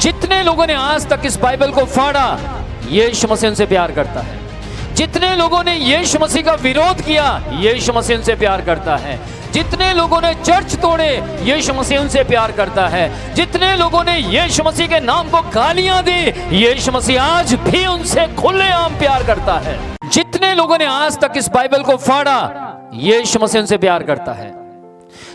जितने लोगों ने आज तक इस बाइबल को फाड़ा, यीशु मसीह उनसे प्यार करता है। जितने लोगों ने यीशु मसीह का विरोध किया, यीशु मसीह उनसे प्यार करता है। जितने लोगों ने चर्च तोड़े, यीशु मसीह उनसे प्यार करता है। जितने लोगों ने यीशु मसीह के नाम को गालियां दी, यीशु मसीह आज भी उनसे खुलेआम प्यार करता है। जितने लोगों ने आज तक इस बाइबल को फाड़ा, यीशु मसीह उनसे प्यार करता है।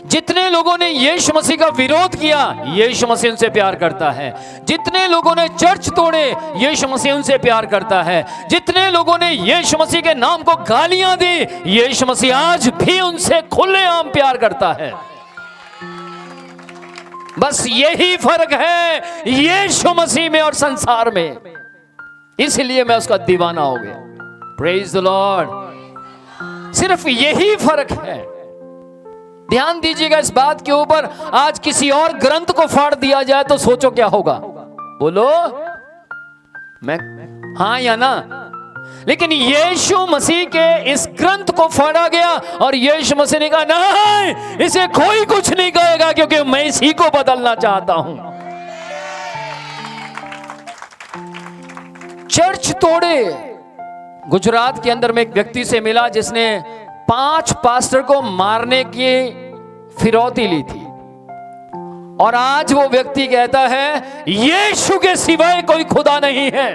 जितने लोगों ने यीशु मसीह का विरोध किया, यीशु मसीह उनसे प्यार करता है। जितने लोगों ने चर्च तोड़े, यीशु मसीह उनसे प्यार करता है। जितने लोगों ने यीशु मसीह के नाम को गालियां दी, यीशु मसीह आज भी उनसे खुलेआम प्यार करता है। बस यही फर्क है यीशु मसीह में और संसार में, इसलिए मैं उसका दीवाना हो गया। Praise the Lord. सिर्फ यही फर्क है। ध्यान दीजिएगा इस बात के ऊपर। आज किसी और ग्रंथ को फाड़ दिया जाए तो सोचो क्या होगा। बोलो मैं हाँ या ना। लेकिन यीशु मसीह के इस ग्रंथ को फाड़ा गया और यीशु मसीह ने कहा नहीं, इसे कोई कुछ नहीं कहेगा क्योंकि मैं इसी को बदलना चाहता हूं। चर्च तोड़े। गुजरात के अंदर में एक व्यक्ति से मिला जिसने 5 पास्टर को मारने की फिरौती ली थी, और आज वो व्यक्ति कहता है यीशु के सिवाय कोई खुदा नहीं है।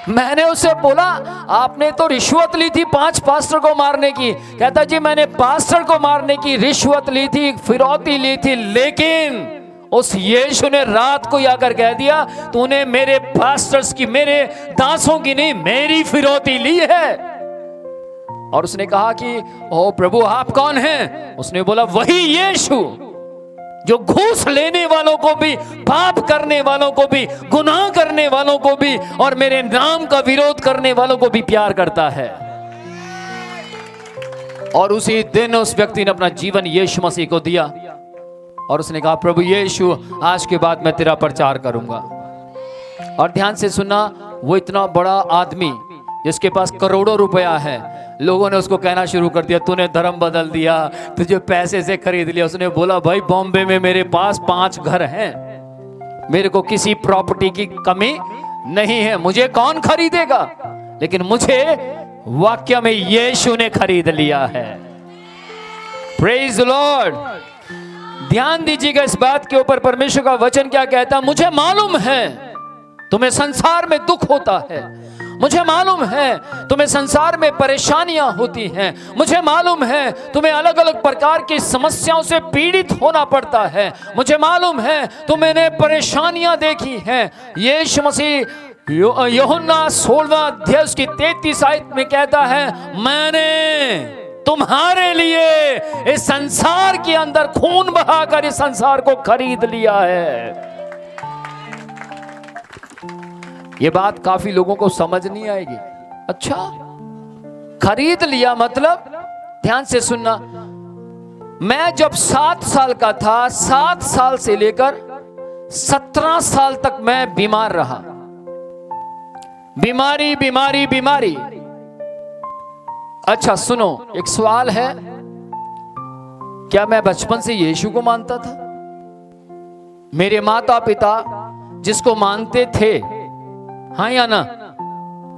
मैंने उससे बोला आपने तो रिश्वत ली थी 5 पास्टर को मारने की। कहता जी मैंने पास्टर को मारने की रिश्वत ली थी, फिरौती ली थी, लेकिन उस यीशु ने रात को आकर कह दिया तूने मेरे पास्टर्स की, मेरे दासों की नहीं, मेरी फिरौती ली है। और उसने कहा कि ओ प्रभु आप कौन हैं? उसने बोला वही यीशु जो घूस लेने वालों को भी, पाप करने वालों को भी, गुनाह करने वालों को भी और मेरे नाम का विरोध करने वालों को भी प्यार करता है। और उसी दिन उस व्यक्ति ने अपना जीवन यीशु मसीह को दिया और उसने कहा प्रभु यीशु आज के बाद मैं तेरा प्रचार करूंगा। और ध्यान से सुनना, वो इतना बड़ा आदमी जिसके पास करोड़ों रुपया है, लोगों ने उसको कहना शुरू कर दिया तूने धर्म बदल दिया, तुझे पैसे से खरीद लिया। उसने बोला भाई बॉम्बे में मेरे पास 5 घर हैं, मेरे को किसी प्रॉपर्टी की कमी नहीं है, मुझे कौन खरीदेगा? लेकिन मुझे वाक्य में यीशु ने खरीद लिया है। Praise the Lord. ध्यान दीजिएगा इस बात के ऊपर, परमेश्वर का वचन क्या कहता है। मुझे मालूम है तुम्हें संसार में दुख होता है, मुझे मालूम है तुम्हें संसार में परेशानियां होती हैं, मुझे मालूम है तुम्हें अलग अलग प्रकार की समस्याओं से पीड़ित होना पड़ता है, मुझे मालूम है तुमने परेशानियां देखी हैं। यीशु मसीह यूहन्ना 16वां अध्याय उसकी 33 आयत में कहता है मैंने तुम्हारे लिए इस संसार के अंदर खून बहाकर इस संसार को खरीद लिया है। ये बात काफी लोगों को समझ नहीं आएगी। अच्छा खरीद लिया मतलब, ध्यान से सुनना, मैं जब 7 साल का था, 7 साल से लेकर 17 साल तक मैं बीमार रहा। बीमारी बीमारी बीमारी। अच्छा सुनो, एक सवाल है, क्या मैं बचपन से यीशु को मानता था? मेरे माता पिता जिसको मानते थे, हाँ या ना,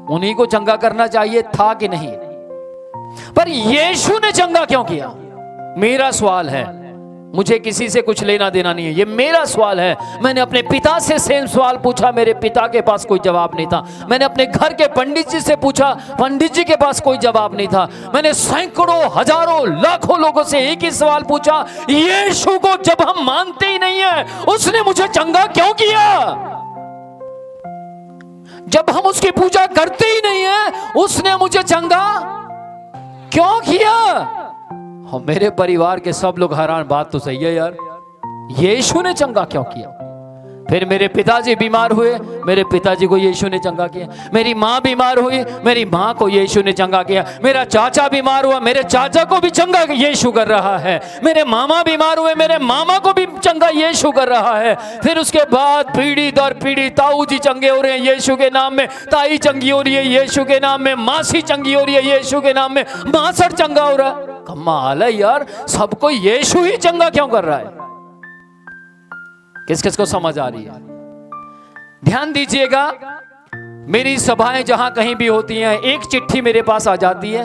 उन्हीं को चंगा करना चाहिए था कि नहीं? पर यीशु ने चंगा क्यों किया? मेरा सवाल है, मुझे किसी से कुछ लेना देना नहीं है, ये मेरा सवाल है। मैंने अपने पिता से सेम सवाल पूछा, मेरे पिता के पास कोई जवाब नहीं था। मैंने अपने घर के पंडित जी से पूछा, पंडित जी के पास कोई जवाब नहीं था। मैंने सैकड़ों, हजारों, लाखों लोगों से एक ही सवाल पूछा, यीशु को जब हम मानते ही नहीं है, उसने मुझे चंगा क्यों किया? जब हम उसकी पूजा करते ही नहीं है, उसने मुझे चंगा क्यों किया? और मेरे परिवार के सब लोग हैरान, बात तो सही है यार, यीशु ने चंगा क्यों किया? फिर मेरे पिताजी बीमार हुए, मेरे पिताजी को यीशु ने चंगा किया। मेरी माँ बीमार हुई, मेरी माँ को यीशु ने चंगा किया। मेरा चाचा बीमार हुआ, मेरे चाचा को भी चंगा यीशु कर रहा है। मेरे मामा बीमार हुए, मेरे मामा को भी चंगा यीशु कर रहा है। फिर उसके बाद पीढ़ी दर पीढ़ी ताऊ जी चंगे हो रहे हैं यीशु के नाम में, ताई चंगी हो रही है यीशु के नाम में, मासी चंगी हो रही है यीशु के नाम में, मासड़ चंगा हो रहा है। कमाल है यार, सबको यीशु ही चंगा क्यों कर रहा है? किस किस को समझ आ रही है? ध्यान दीजिएगा, मेरी सभाएं जहां कहीं भी होती हैं, एक चिट्ठी मेरे पास आ जाती है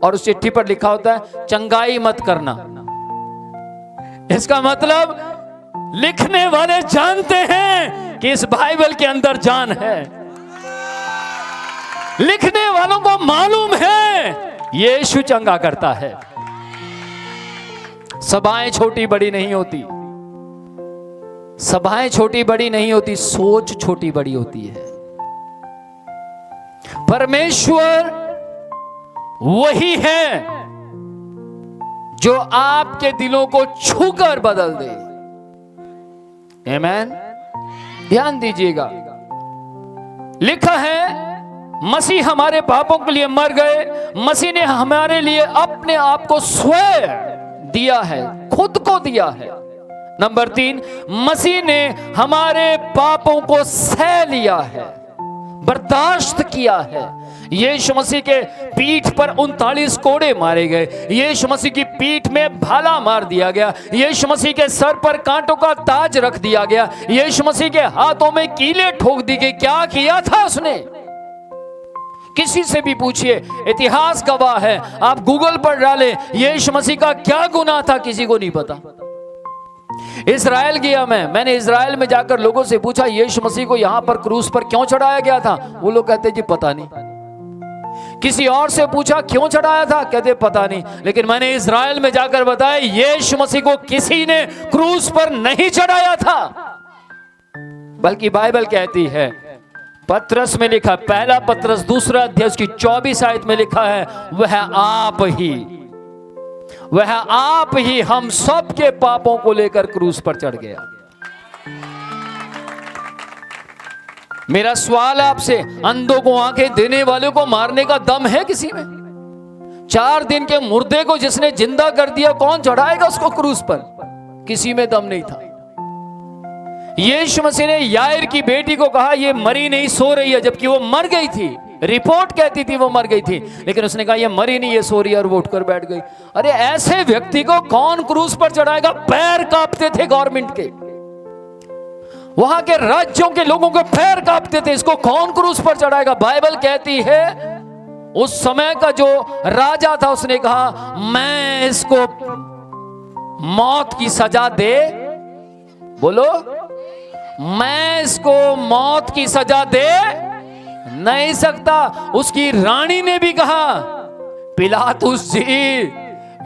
और उस चिट्ठी पर लिखा होता है चंगाई मत करना। इसका मतलब लिखने वाले जानते हैं कि इस बाइबल के अंदर जान है। लिखने वालों को मालूम है यीशु चंगा करता है। सभाएं छोटी बड़ी नहीं होती, सभाएं छोटी बड़ी नहीं होती, सोच छोटी बड़ी होती है। परमेश्वर वही है जो आपके दिलों को छूकर बदल दे। आमीन। ध्यान दीजिएगा, लिखा है मसीह हमारे पापों के लिए मर गए, मसीह ने हमारे लिए अपने आप को स्वयं दिया है, खुद को दिया है। नंबर 3, मसीह ने हमारे पापों को सह लिया है, बर्दाश्त किया है। यीशु मसीह के पीठ पर 39 कोड़े मारे गए, यीशु मसीह की पीठ में भाला मार दिया गया, यीशु मसीह के सर पर कांटों का ताज रख दिया गया, यीशु मसीह के हाथों में कीले ठोक दी गई। क्या किया था उसने? किसी से भी पूछिए, इतिहास गवाह है। आप गूगल पर डालें यीशु मसीह का क्या गुनाह था, किसी को नहीं पता। इजराइल गया मैंने इजराइल में जाकर लोगों से पूछा यीशु मसीह को यहां पर क्रूस पर क्यों चढ़ाया गया था? वो लोग कहते जी पता नहीं। किसी और से पूछा क्यों चढ़ाया था? कहते पता नहीं। लेकिन मैंने इजराइल में जाकर बताया यीशु मसीह को किसी ने क्रूस पर नहीं चढ़ाया था, बल्कि बाइबल कहती है, पत्रस में लिखा, पहला पत्रस 2 अध्याय उसकी 24 आयत में लिखा है, वह आप ही हम सब के पापों को लेकर क्रूस पर चढ़ गया। मेरा सवाल आपसे, अंधों को आंखें देने वाले को मारने का दम है किसी में? 4 दिन के मुर्दे को जिसने जिंदा कर दिया, कौन चढ़ाएगा उसको क्रूस पर? किसी में दम नहीं था। यीशु मसीह ने यायर की बेटी को कहा ये मरी नहीं, सो रही है, जबकि वो मर गई थी। रिपोर्ट कहती थी वो मर गई थी, लेकिन उसने कहा ये मरी नहीं, ये सो रही है, और वो उठकर बैठ गई। अरे ऐसे व्यक्ति को कौन क्रूस पर चढ़ाएगा? पैर कांपते थे गवर्नमेंट के, वहां के राज्यों के लोगों के पैर कांपते थे, इसको कौन क्रूस पर चढ़ाएगा? बाइबल कहती है उस समय का जो राजा था उसने कहा मैं इसको मौत की सजा दे, बोलो, मैं इसको मौत की सजा दे नहीं सकता। उसकी रानी ने भी कहा पिलातुस जी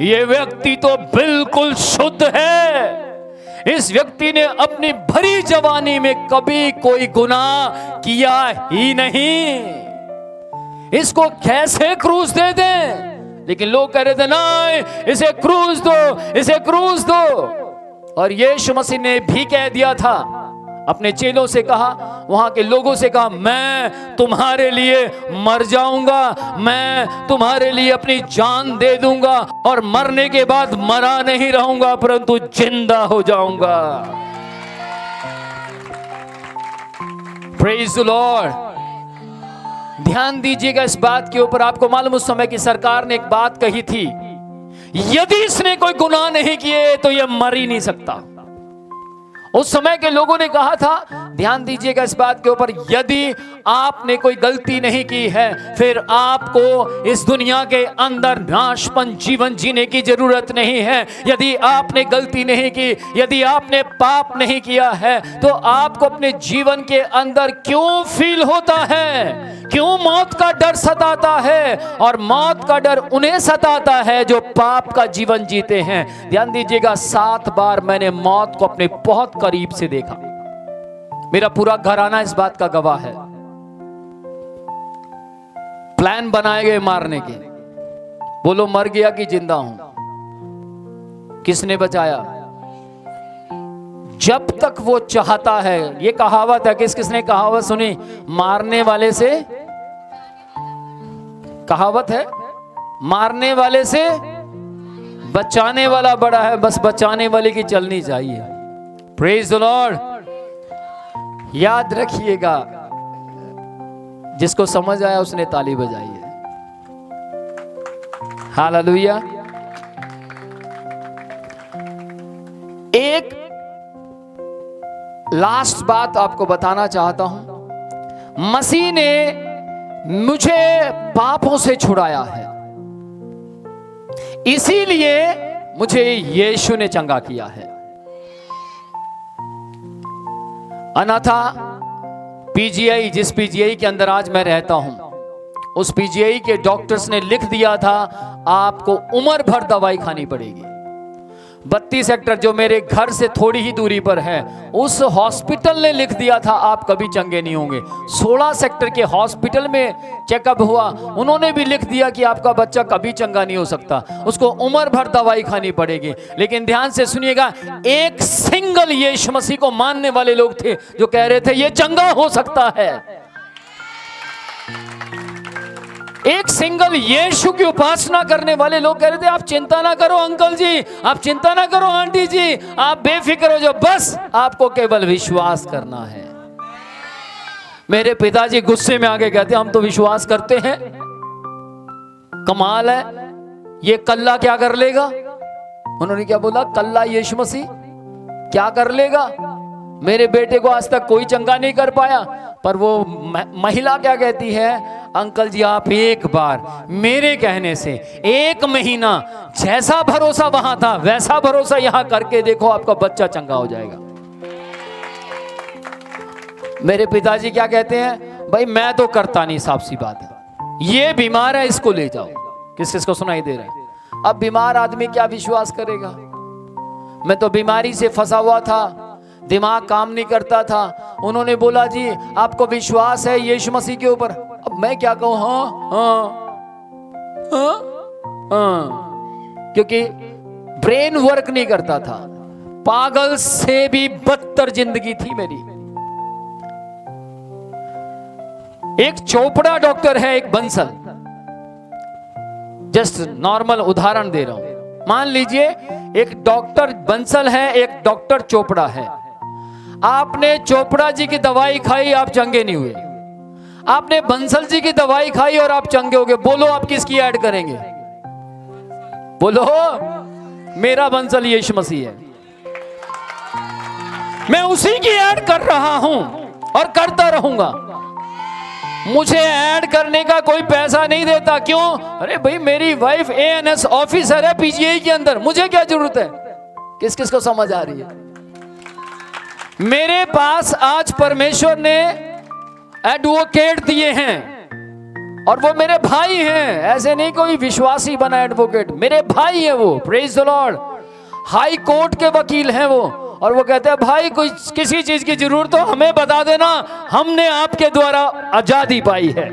ये व्यक्ति तो बिल्कुल शुद्ध है, इस व्यक्ति ने अपनी भरी जवानी में कभी कोई गुनाह किया ही नहीं, इसको कैसे क्रूस दे दें? लेकिन लोग कह रहे थे नहीं, इसे क्रूस दो, इसे क्रूस दो। और यीशु मसीह ने भी कह दिया था, अपने चेलों से कहा, वहां के लोगों से कहा, मैं तुम्हारे लिए मर जाऊंगा, मैं तुम्हारे लिए अपनी जान दे दूंगा, और मरने के बाद मरा नहीं रहूंगा परंतु जिंदा हो जाऊंगा। Praise the Lord. ध्यान दीजिएगा इस बात के ऊपर। आपको मालूम उस समय की सरकार ने एक बात कही थी, यदि इसने कोई गुनाह नहीं किए तो यह मर ही नहीं सकता। उस समय के लोगों ने कहा था, ध्यान दीजिएगा इस बात के ऊपर, यदि आपने कोई गलती नहीं की है फिर आपको इस दुनिया के अंदर नाशपन जीवन जीने की जरूरत नहीं है। यदि आपने गलती नहीं की, यदि आपने पाप नहीं किया है, तो आपको अपने जीवन के अंदर क्यों फील होता है, क्यों मौत का डर सताता है? और मौत का डर उन्हें सताता है जो पाप का जीवन जीते हैं। ध्यान दीजिएगा, 7 बार मैंने मौत को अपने बहुत करीब से देखा। मेरा पूरा घराना इस बात का गवाह है। प्लान बनाए गए मारने के, बोलो मर गया कि जिंदा हूं, किसने बचाया? जब तक वो चाहता है। ये कहावत है, किसने कहावत सुनी? मारने वाले से, कहावत है, मारने वाले से बचाने वाला बड़ा है। बस बचाने वाले की चलनी चाहिए। Praise the Lord. याद रखिएगा, जिसको समझ आया उसने ताली बजाई है। हालेलुया। एक लास्ट बात आपको बताना चाहता हूं, मसीह ने मुझे पापों से छुड़ाया है, इसीलिए मुझे यीशु ने चंगा किया है। अन्यथा पीजीआई, जिस पीजीआई के अंदर आज मैं रहता हूं, उस पीजीआई के डॉक्टर्स ने लिख दिया था आपको उम्र भर दवाई खानी पड़ेगी। 32 सेक्टर जो मेरे घर से थोड़ी ही दूरी पर है, उस हॉस्पिटल ने लिख दिया था आप कभी चंगे नहीं होंगे। 16 सेक्टर के हॉस्पिटल में चेकअप हुआ, उन्होंने भी लिख दिया कि आपका बच्चा कभी चंगा नहीं हो सकता, उसको उम्र भर दवाई खानी पड़ेगी। लेकिन ध्यान से सुनिएगा, एक सिंगल यीशु मसीह को मानने वाले लोग थे जो कह रहे थे ये चंगा हो सकता है। एक सिंगल यीशु की उपासना करने वाले लोग कह रहे थे आप चिंता ना करो अंकल जी, आप चिंता ना करो आंटी जी, आप बेफिक्र हो जाओ, बस आपको केवल विश्वास करना है। मेरे पिताजी गुस्से में आके कहते हम तो विश्वास करते हैं, कमाल है, ये कल्ला क्या कर लेगा? उन्होंने क्या बोला? कल्ला यीशु मसीह क्या कर लेगा? मेरे बेटे को आज तक कोई चंगा नहीं कर पाया। पर वो महिला क्या कहती है? अंकल जी आप एक बार मेरे कहने से 1 महीना जैसा भरोसा वहां था वैसा भरोसा यहां करके देखो, आपका बच्चा चंगा हो जाएगा। मेरे पिताजी क्या कहते हैं? भाई मैं तो करता नहीं, साफ सी बात है, ये बीमार है इसको ले जाओ। किस किस को सुनाई दे रहा है? अब बीमार आदमी क्या विश्वास करेगा? मैं तो बीमारी से फंसा हुआ था, दिमाग काम नहीं करता था। उन्होंने बोला जी आपको विश्वास है यीशु मसीह के ऊपर? अब मैं क्या कहूं? हाँ, क्योंकि ब्रेन वर्क नहीं करता था, पागल से भी बदतर जिंदगी थी मेरी। एक चोपड़ा डॉक्टर है, एक बंसल, जस्ट नॉर्मल उदाहरण दे रहा हूं। मान लीजिए एक डॉक्टर बंसल है, एक डॉक्टर चोपड़ा है। आपने चोपड़ा जी की दवाई खाई, आप चंगे नहीं हुए। आपने बंसल जी की दवाई खाई और आप चंगे हो गए। बोलो आप किसकी ऐड करेंगे? बोलो। मेरा बंसल यीशु मसीह है, मैं उसी की ऐड कर रहा हूं और करता रहूंगा। मुझे ऐड करने का कोई पैसा नहीं देता। क्यों? अरे भाई मेरी वाइफ एएनएस ऑफिसर है पीजीआई के अंदर, मुझे क्या जरूरत है? किस किस को समझ आ रही है? मेरे पास आज परमेश्वर ने एडवोकेट दिए हैं और वो मेरे भाई हैं। ऐसे नहीं कोई विश्वासी बना एडवोकेट, मेरे भाई हैं वो। Praise the Lord. High court के वकील हैं वो, और वो कहते हैं भाई कोई किसी चीज की जरूरत हो हमें बता देना, हमने आपके द्वारा आजादी पाई है।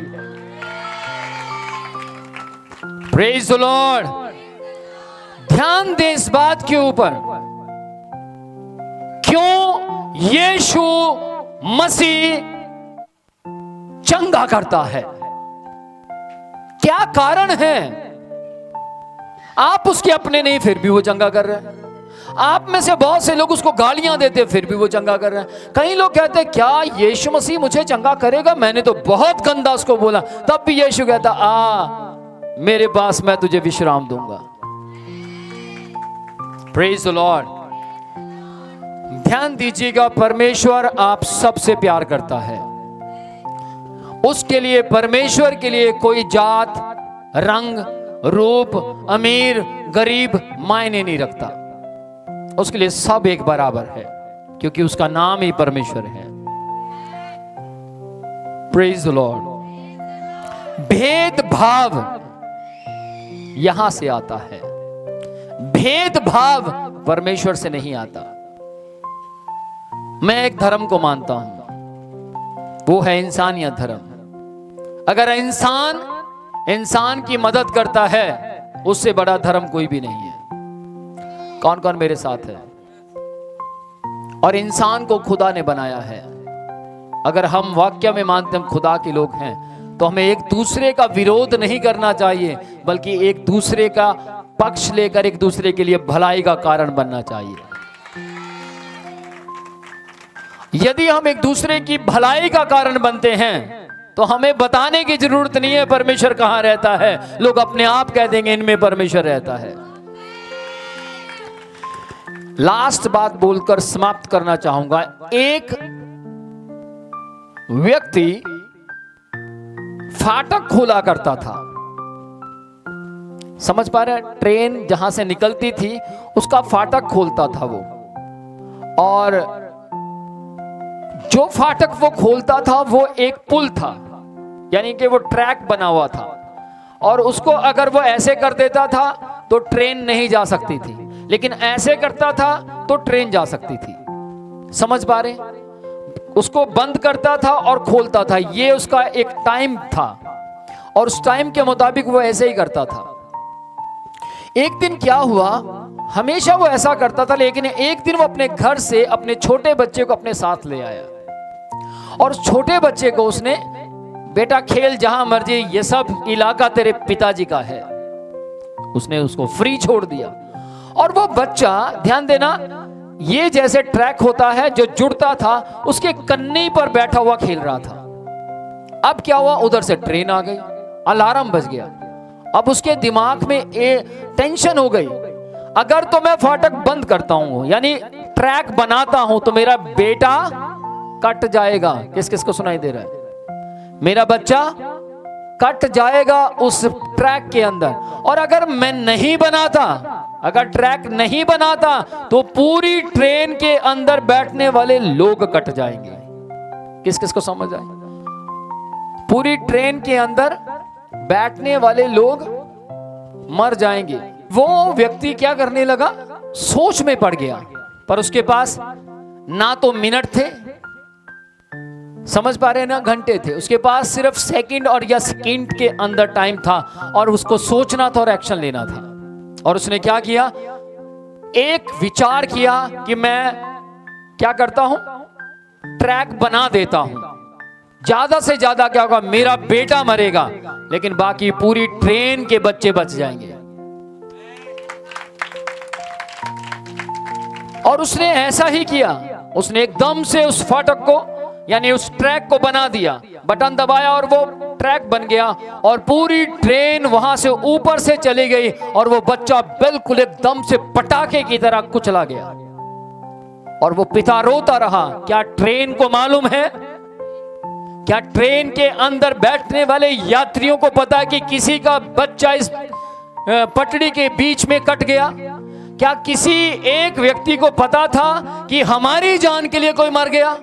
Praise the Lord. ध्यान दे इस बात के ऊपर, क्यों यीशु मसीह चंगा करता है, क्या कारण है? आप उसके अपने नहीं, फिर भी वो चंगा कर रहे हैं। आप में से बहुत से लोग उसको गालियां देते, फिर भी वो चंगा कर रहे हैं। कई लोग कहते हैं क्या यीशु मसीह मुझे चंगा करेगा? मैंने तो बहुत गंदा उसको बोला, तब भी यीशु कहता आ मेरे पास, मैं तुझे विश्राम दूंगा। Praise the Lord. ध्यान दीजिएगा, परमेश्वर आप सबसे प्यार करता है। उसके लिए, परमेश्वर के लिए कोई जात, रंग, रूप, अमीर, गरीब मायने नहीं रखता। उसके लिए सब एक बराबर है, क्योंकि उसका नाम ही परमेश्वर है। Praise the Lord. भेदभाव यहां से आता है, भेदभाव परमेश्वर से नहीं आता। मैं एक धर्म को मानता हूं, वो है इंसानियत धर्म। अगर इंसान की मदद करता है, उससे बड़ा धर्म कोई भी नहीं है। कौन कौन मेरे साथ है? और इंसान को खुदा ने बनाया है। अगर हम वाक्य में मानते हम खुदा के लोग हैं, तो हमें एक दूसरे का विरोध नहीं करना चाहिए, बल्कि एक दूसरे का पक्ष लेकर एक दूसरे के लिए भलाई का कारण बनना चाहिए। यदि हम एक दूसरे की भलाई का कारण बनते हैं, तो हमें बताने की जरूरत नहीं है परमेश्वर कहां रहता है। लोग अपने आप कह देंगे इनमें परमेश्वर रहता है। लास्ट बात बोलकर समाप्त करना चाहूंगा। एक व्यक्ति फाटक खोला करता था, समझ पा रहे हैं? ट्रेन जहां से निकलती थी उसका फाटक खोलता था वो, और जो फाटक वो खोलता था वो एक पुल था, यानी कि वो ट्रैक बना हुआ था, और उसको अगर वो ऐसे कर देता था तो ट्रेन नहीं जा सकती थी, लेकिन ऐसे करता था तो ट्रेन जा सकती थी। समझ पा रहे? उसको बंद करता था और खोलता था, ये उसका एक टाइम था, और उस टाइम के मुताबिक वो ऐसे ही करता था। एक दिन क्या हुआ, हमेशा वो ऐसा करता था, लेकिन एक दिन वो अपने घर से अपने छोटे बच्चे को अपने साथ ले आया, और छोटे बच्चे को उसने, बेटा खेल जहां मर्जी, ये सब इलाका तेरे पिताजी का है, उसने उसको फ्री छोड़ दिया। और वो बच्चा, ध्यान देना, ये जैसे ट्रैक होता है जो जुड़ता था, उसके कन्नी पर बैठा हुआ खेल रहा था। अब क्या हुआ, उधर से ट्रेन आ गई, अलार्म बज गया। अब उसके दिमाग में टेंशन हो गई, अगर तो मैं फाटक बंद करता हूं, यानी ट्रैक बनाता हूं, तो मेरा बेटा कट जाएगा। किस किस को सुनाई दे रहा है? मेरा बच्चा कट जाएगा उस ट्रैक के अंदर। और अगर मैं नहीं बनाता, अगर ट्रैक नहीं बनाता, तो पूरी ट्रेन के अंदर बैठने वाले लोग कट जाएंगे। किस किस को समझ आए? पूरी ट्रेन के अंदर बैठने वाले लोग मर जाएंगे। वो व्यक्ति क्या करने लगा, सोच में पड़ गया, पर उसके पास ना तो मिनट थे, समझ पा रहे हैं ना, घंटे थे, उसके पास सिर्फ सेकंड और या सेकंड के अंदर टाइम था, और उसको सोचना था और एक्शन लेना था। और उसने क्या किया, एक विचार किया कि मैं क्या करता हूं, ट्रैक बना देता हूं, ज्यादा से ज्यादा क्या होगा, मेरा बेटा मरेगा, लेकिन बाकी पूरी ट्रेन के बच्चे बच जाएंगे। और उसने ऐसा ही किया, उसने एकदम से उस फाटक को, यानी उस ट्रैक को बना दिया, बटन दबाया और वो ट्रैक बन गया, और पूरी ट्रेन वहां से ऊपर से चली गई, और वो बच्चा बिल्कुल एकदम से पटाखे की तरह कुचला गया। और वो पिता रोता रहा। क्या ट्रेन को मालूम है, क्या ट्रेन के अंदर बैठने वाले यात्रियों को पता है कि किसी का बच्चा इस पटड़ी के बीच में कट गया? क्या किसी एक व्यक्ति को पता था कि हमारी जान के लिए कोई मर गया?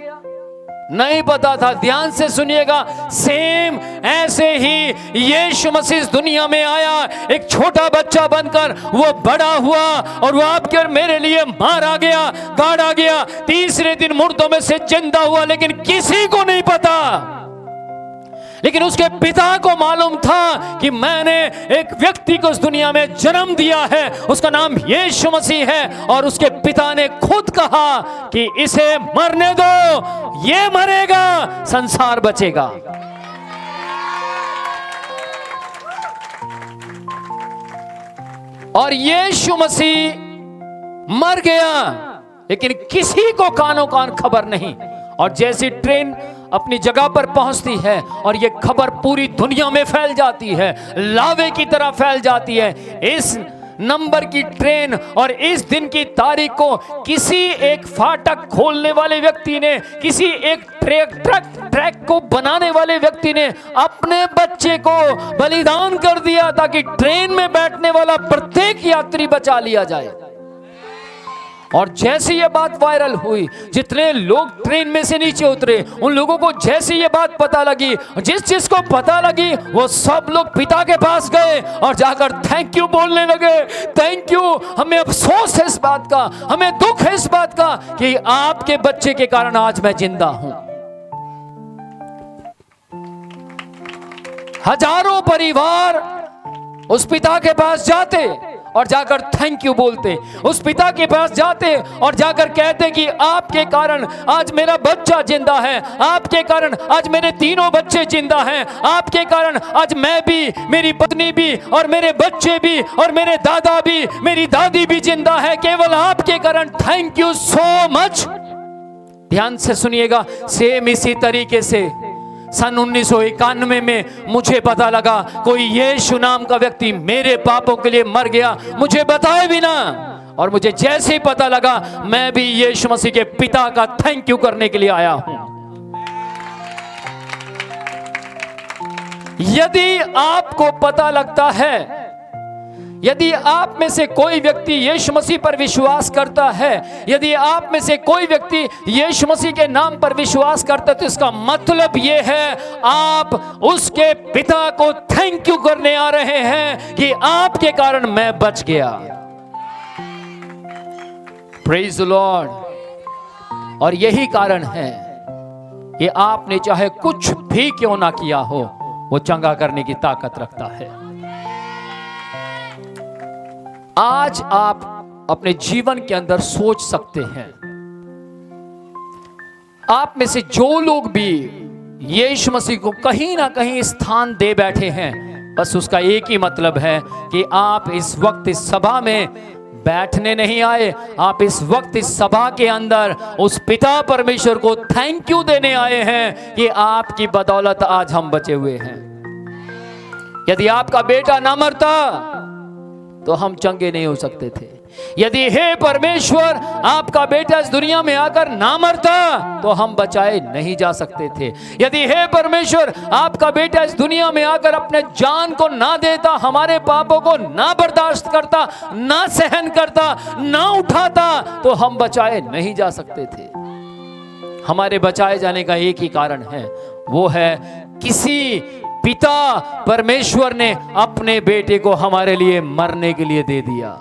नहीं पता था। ध्यान से सुनिएगा, सेम ऐसे ही यीशु मसीह इस दुनिया में आया, एक छोटा बच्चा बनकर वो बड़ा हुआ, और वो आपके और मेरे लिए मारा गया, गाड़ा गया, तीसरे दिन मुर्दों में से जिंदा हुआ, लेकिन किसी को नहीं पता। लेकिन उसके पिता को मालूम था कि मैंने एक व्यक्ति को इस दुनिया में जन्म दिया है, उसका नाम यीशु मसीह है, और उसके पिता ने खुद कहा कि इसे मरने दो, ये मरेगा, संसार बचेगा। और यीशु मसीह मर गया, लेकिन किसी को कानो कान खबर नहीं। और जैसी ट्रेन अपनी जगह पर पहुंचती है और ये खबर पूरी दुनिया में फैल जाती है, लावे की तरह फैल जाती है, इस नंबर की ट्रेन और इस दिन की तारीख को किसी एक फाटक खोलने वाले व्यक्ति ने, किसी एक ट्रैक को बनाने वाले व्यक्ति ने अपने बच्चे को बलिदान कर दिया, ताकि ट्रेन में बैठने वाला प्रत्येक यात्री बचा लिया जाए। और जैसे ये बात वायरल हुई, जितने लोग ट्रेन में से नीचे उतरे, उन लोगों को जैसे ये बात पता लगी, जिस जिसको पता लगी, वो सब लोग पिता के पास गए और जाकर थैंक यू बोलने लगे। थैंक यू, हमें अफसोस है इस बात का, हमें दुख है इस बात का कि आपके बच्चे के कारण आज मैं जिंदा हूं। हजारों परिवार उस पिता के पास जाते और जाकर थैंक यू बोलते, उस पिता के पास जाते और जाकर कहते कि आपके कारण आज मेरा बच्चा जिंदा है, आपके कारण आज मेरे तीनों बच्चे जिंदा हैं, आपके कारण आज मैं भी, मेरी पत्नी भी, और मेरे बच्चे भी, और मेरे दादा भी, मेरी दादी भी जिंदा है, केवल आपके कारण। Thank you so much. ध्यान से सुनिएगा, सेम इसी तरीके से सन 1991 में मुझे पता लगा कोई यीशु नाम का व्यक्ति मेरे पापों के लिए मर गया, मुझे बताए बिना। और मुझे जैसे ही पता लगा, मैं भी यीशु मसीह के पिता का थैंक यू करने के लिए आया हूं। यदि आपको पता लगता है, यदि आप में से कोई व्यक्ति यीशु मसीह पर विश्वास करता है, यदि आप में से कोई व्यक्ति यीशु मसीह के नाम पर विश्वास करता है, तो इसका मतलब यह है आप उसके पिता को थैंक यू करने आ रहे हैं कि आपके कारण मैं बच गया। Praise the Lord. और यही कारण है कि आपने चाहे कुछ भी क्यों ना किया हो, वो चंगा करने की ताकत रखता है। आज आप अपने जीवन के अंदर सोच सकते हैं, आप में से जो लोग भी यीशु मसीह को कहीं ना कहीं स्थान दे बैठे हैं, बस उसका एक ही मतलब है कि आप इस वक्त इस सभा में बैठने नहीं आए, आप इस वक्त इस सभा के अंदर उस पिता परमेश्वर को थैंक यू देने आए हैं कि आपकी बदौलत आज हम बचे हुए हैं। यदि आपका बेटा ना मरता तो हम चंगे नहीं हो सकते थे। यदि हे परमेश्वर आपका बेटा इस दुनिया में आकर ना मरता तो हम बचाए नहीं जा सकते थे। यदि हे परमेश्वर आपका बेटा इस दुनिया में आकर अपने जान को ना देता, हमारे पापों को ना बर्दाश्त करता, ना सहन करता, ना उठाता, तो हम बचाए नहीं जा सकते थे। हमारे बचाए जाने का एक ही कारण है, वो है किसी पिता परमेश्वर ने अपने बेटे को हमारे लिए मरने के लिए दे दिया।